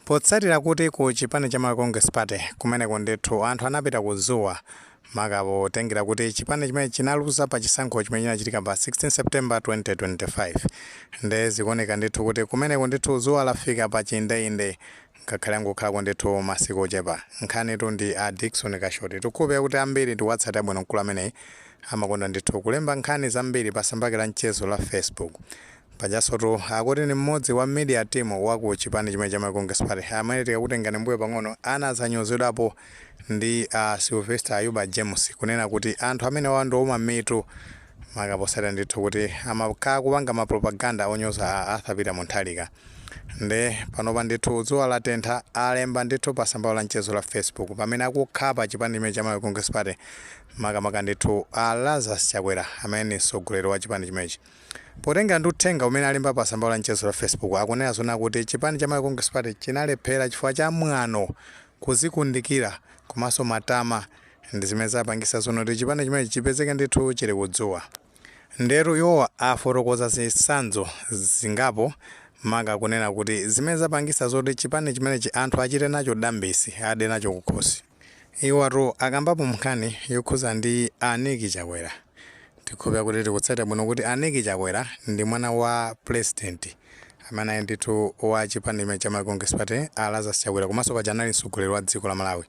Potsatira kuti ku chipani cha Congress Party kumeneko ndithu anthu anapita kuzuwa makapo tengera kuti chipani chimene chinaluza pa chisankho chimene chinachitika pa 16 September 2025 nde zikuoneka ndithu kuti kumeneko ndithu zuwa lafika pa chiyindeinde ngakhale angokhalako ndithu masiku ochepa. Nkhanitu ndi a Dickson Kashoti tikhupe kuti ambiri ndiwatsatira bwino mkulu ameneyi amakonda ndithu kulemba nkhani zambiri pa tsamba la mchezo la Facebook. Pajasotu akuti ni mmodzi wa media team waku chipani chimene cha Congress Party amene tikakutengani mbuyo pang'ono anazanyozedwapo ndi Sylvester Ayuba James kunena kuti anthu amene wandouma mitu makaposera ndithu kuti amakhala kupanga mapropaganda onyoza a Arthur Peter Mutharika. Nde panopa ndithu zuwa latentha alemba ndithu pa tsamba la mchezo la Facebook pamene akukhala pa chipani chimene cha Congress Party makamaka ndithu Lazarus Chakwera amene ni mtsogoleri wa chipani chimenechi. Potenga ndi uthenga umene alemba pa tsamba la mchezo la Facebook akunena zona kuti chipani cha Congress Party chinalephera chifukwa cha mwano kuzikundikira komanso matama ndi zimene zapangisa zono kuti chipani chimenechi chipezeke ndithu chili kudzuwa. Nderu iwo afotokoza zitsanzo zingapo maka kunena kuti zimene zapangisa zoti chipani chimenechi anthu achite nacho dambisi ade nacho kukhosi. Iwo akambapo nkhani yokhuza ndi Aniki Chakwera. Tikhupa kuti tikutsatira bwino kuti Aniki Chakwera ndi mwana wa president amene ndithu wa chipani chimene cha Congress Party Lazarus Chakwera komanso paja anali mtsogoleri wa dziko la Malawi.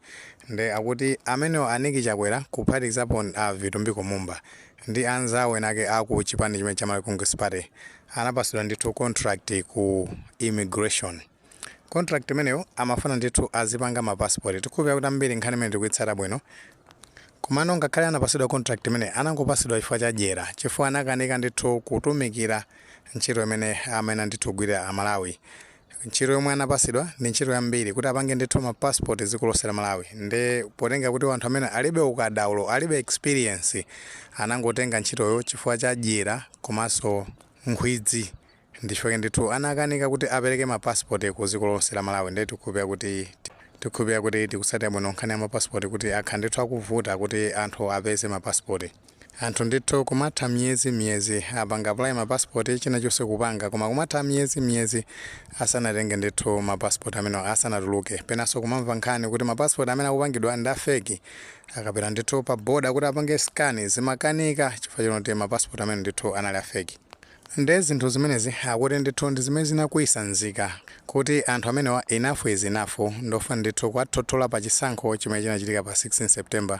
Nde akuti amene Aniki Chakwera kuphatikizapo Vitumbiko Mumba ndi anzawo enake aku chipani chimene cha Congress Party anapatsidwa ndithu contract ku immigration. Contract imeneyo amafuna ndithu azipanga mapassport. Tikhupa kuti ambiri nkhani imene tikuitsata bwino. Kumano ngakhale anapatsidwa contract imene anangopatsidwa chifukwa cha jera chifukwa anakanika ndithu kutumikira ntchito imene amene ndithu gwira Malawi. Ntchito yomwe anapatsidwa ndi ntchito yambiri kuti apange ndithu mapassport dziko lonse la Malawi. Nde potenga kuti anthu amene alibe ukadaulo alibe experience anangotenga ntchitoyo chifukwa cha jera komanso nkhwidzi ndifike ndithu anakanika kuti apereke mapassport ku dziko lonse la Malawi. Nde tikhupa kuti tikutsatira bwino nkhani ya mapassport kuti akhala ndithu akuvuta kuti anthu apeze mapassport. Anthu ndithu kumatha miyezi apanga apply mapassport china chonse kupanga koma kumatha miyezi asanatenge ndithu mapassport amene asanatuluke. Penanso kumamva nkhani kuti mapassport amene akupangidwa ndi afeki akapita ndithu pa boda kuti apange scan zimakanika chifukwa choti mapassport amene ndithu anali afeki. Nde zinthu zimenezi akuti ndithu ndi zimene zinakwisa nzika kuti anthu amenewa enough is enough ndofuna ndithu kwathothola pa chisankho chimene chinachitika pa 16 September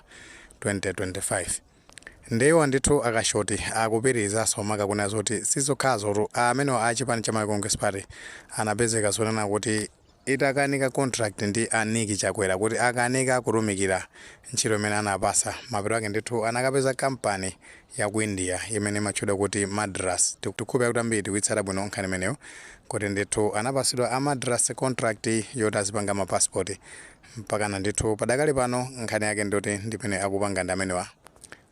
2025. Ndewa ndithu akashoti akupitirizaso maka kuna zoti sizokhazo amenewa a chipani cha Congress Party anapezeka zonena kuti itakanika contract ndi Aniki Chakwera kuti akanika kutumikira ntchito imene anapasa mapeto ake ndithu anakapeza kampani ya ku India imene imatchedwa kuti Madras. Tikhupa kuti ambiri tikuitsata bwino nkhani imeneyo kuti ndithu anapasidwa a Madras contract yoti azipanga mapassport mpakana ndithu padakali pano nkhani yake ndoti ndipene akupanga ndi amenewa.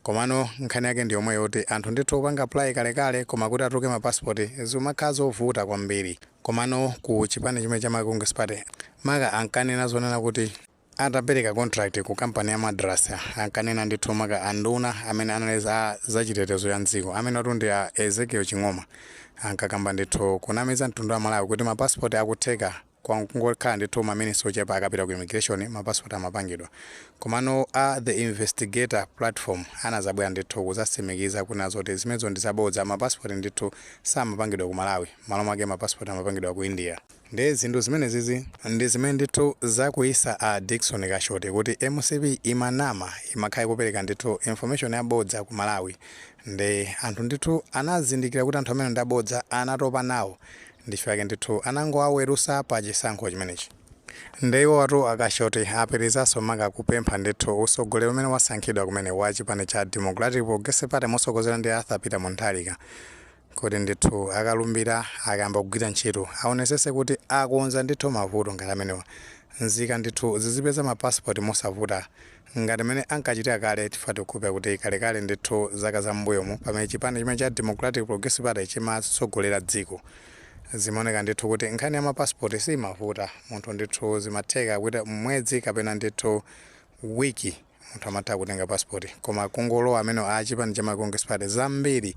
Komano nkhani yake ndi yomwe yoti anthu ndithu upanga apply kalekale koma kuti atuke mapassport zimakhala zovuta kwambiri. Komano ku chipani chimene cha Congress Party maka ankanena zonena kuti atapereka contract ku kampani ya Madras ankanena ndithu maka anduna amene analeza za chitetezo ya mdziko amene atundi a Ezekiel Ching'oma ankakamba ndithu kunamiza mtundu wa Malawi kuti mapassport akutheka kwangokhala ndithu maminisi ochepa akapita ku immigration mapassport amapangidwa. Komano the investigator platform anazabwera ndithu kuzatsimikiza kuna zoti zimenezo ndi zabodza mapassport ndithu samapangidwa ku Malawi malo mwake mapassport amapangidwa ku India. Nde zinthu zimenezi ndi zimene ndithu zakuyisa a Dickson Kashoti kuti MCP imanama imakhala kupereka ndithu information yabodza ku Malawi. Nde anthu ndithu anazindikira kuti anthu amene ndi abodza anatopa nawo ndifike ndithu anangowawerusa pa chisankho chimenechi. Ndewo akashoti apitirizaso maka kupempha ndithu utsogoleri umene wasankhidwa kumene wa chipani cha Democratic Progressive Party motsogozedwa ndi Arthur Peter Mutharika kuti ndithu akalumbira akayamba kugwira ntchito aonesese kuti akonza ndithu mavuto ngati amenewa. Nzika ndithu zizipeza mapassport mosavuta ngati mene ankachitira kale tifati kukhupa kuti kalekale ndithu zaka za mbuyomu pamene chipani chimene cha Democratic Progressive Party chimatsogolera dziko. Zimaoneka ndithu kuti nkhani ya mapassport simavuta munthu ndithu zimatheka kuti mwezi kapena ndithu wiki munthu amatha kutenga passport. Koma kungolowa amene a chipani cha Congress Party zambiri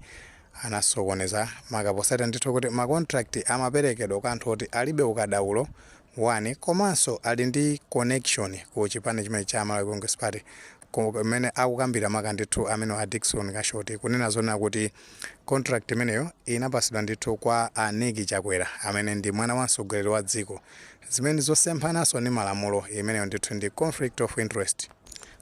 anasokoneza makaposata ndithu kuti makontrakt amaperekedwa kwa anthu oti alibe ukadaulo 1 komanso ali ndi connection ku chipani chimene cha Malawi Congress Party kumene akukambira maka ndithu amene a Dickson Kashoti kunena zona kuti contract imeneyo inapasidwa ndithu kwa Aniki Chakwera amene ndi mwana wa mtsogoleri wa dziko. Zimene zosemphanaso ni malamulo imeneyo ndithu ndi conflict of interest.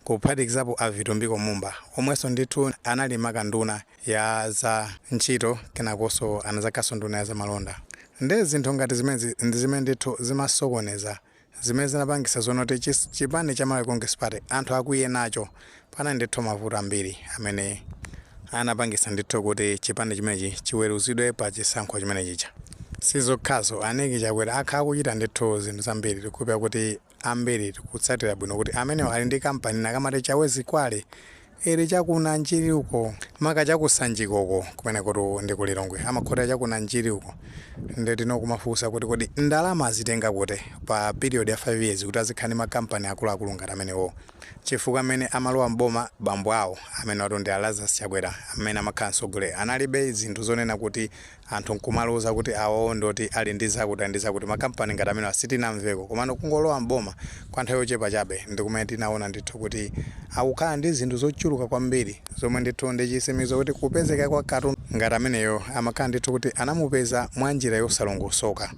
Kuphatikizapo a Vitumbiko Mumba omwenso ndithu anali makanduna ya za ntchito kenakonso anazakaso nduna ya za malonda. Ndi zinthu ngati zimene ndi zimene ndithu zimasokoneza zimene zinapangisa zonoti chipani cha Malawi Congress Party anthu akuiye nacho pana ndithu mavuto ambiri amene anapangisa ndithu kuti chipani chimenechi chiweruzidwe pa chisankho chimene chicha. Sizokhazo Aniki Chakwera akhala kuchita ndithu zinthu zambiri tikupeza kuti ambiri tikutsatira bwino kuti amenewo ali ndi kampani nakamati chawezi kwale ili chakuna njiri uko maka chakusanjikoko kumene kuti ndi kulilongwe amakhota chakuna njiri uko ndi tinokumafunsa kuti kodi ndalama zitenga kuti pa period ya 5 years kuti azikhani makampani akuluakulu ngati amenewo chifukwa amene amalowa mboma bambo awo amene wato ndi Lazarus Chakwera amene amakhala mtsogoleri analibe zinthu zonena kuti anthu nkumaluza kuti awo ndoti ali ndi zakuti ndi zakuti makampani ngati amene sitinamveko komano kungolowa mboma kwa nthawi yochepa chabe ndi kumene tinaona ndithu kuti akukhala ndi zinthu zochuluka kwambiri zomwe ndithu ndi chisimizo kuti kupezeka kwa katundu ngati ameneyo amakhala ndithu kuti anamupeza mwa njira yosalongosoka.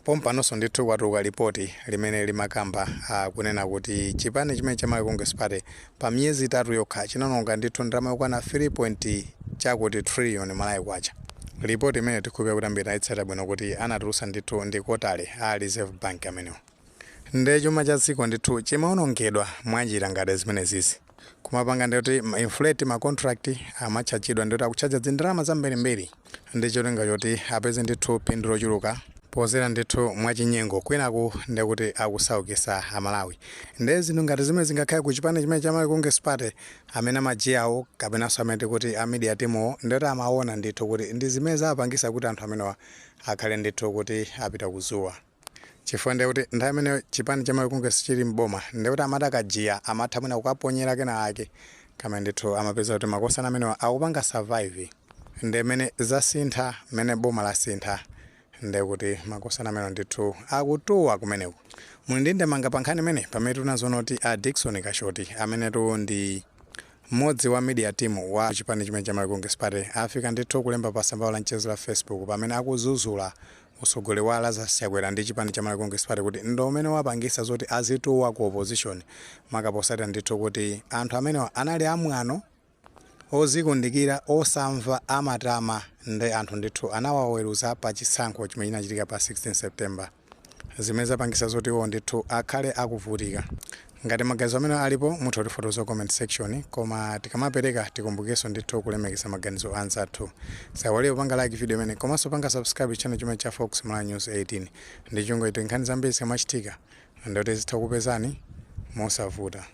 Pompanonso ndithu kwatuluka ripoti limene limakamba kunena kuti chipani chimene cha Malawi Congress Party pa miyezi 3 yokha chinanonga ndithu ndalama yokwana 3 trillion Malawi kwacha. Ripoti imene tikupeza kuti ambiri ayitsata bwino kuti anatulusa ndithu ndi kotale a Reserve Bank amenewo. Ndi chuma cha dziko ndithu chimaonongedwa mwanjira ngati zimene zizi. Kumapanga ndikuti inflate ma contract amachachidwa ndikuti akuchacha zindalama zambirimbiri ndi cholinga choti apeze ndithu phindu lochuluka pozera ndithu mwachinyengo kwinaku ndikuti akusaukisa Amalawi. Ndi zinthu ngati zimene zingakhale ku chipani chimene cha Malawi Congress Party amene amajiyawo kapenanso amene kuti a media team ndikuti amaona ndithu kuti ndi zimene zapangisa kuti anthu amenewa akhale ndithu kuti apita kuzuwa. Chifukwa ndikuti nthawi imene chipani cha Malawi Congress chili mboma ndikuti amati akajiya amatha mwina kukaponyera kena ake kama ndithu amapeza kuti makosana amenewa akupanga survive. Ndi imene zasintha mmene boma lasintha ndikuti makosana amenewa ndithu akutuwa kumeneko. Muli ndi ndemanga pa nkhani imene pamene tinazoona kuti a Dickson Kashoti amenetu ndi mmodzi wa media team wa chipani chimene cha Malawi Congress Party afika ndithu kulemba pa tsamba la mchezo la Facebook pamene akuzuzula utsogoleri wa Lazarus Chakwera ndi chipani cha Malawi Congress Party kuti ndo umene wapangisa zoti azituwa ku opposition makaposata ndithu kuti anthu amenewa anali amwano ozikundikira osamva amatama ndi anthu ndithu anawaweruza pa chisankho chimene chinachitika pa 16 September. Zimene zapangisa zoti iwo ndithu akhale akuvutika. Ngati maganizo amene alipo mutha kutifotokoza comment section koma tikamapereka tikumbukenso ndithu kulemekeza maganizo anzathu. Sawalewo panga like video imene komanso panga subscribe channel chimene cha Fox Malawi News 18 ndi chungo ito nkhani zambiri zikamachitika ndoti zitha kupezani mosavuta.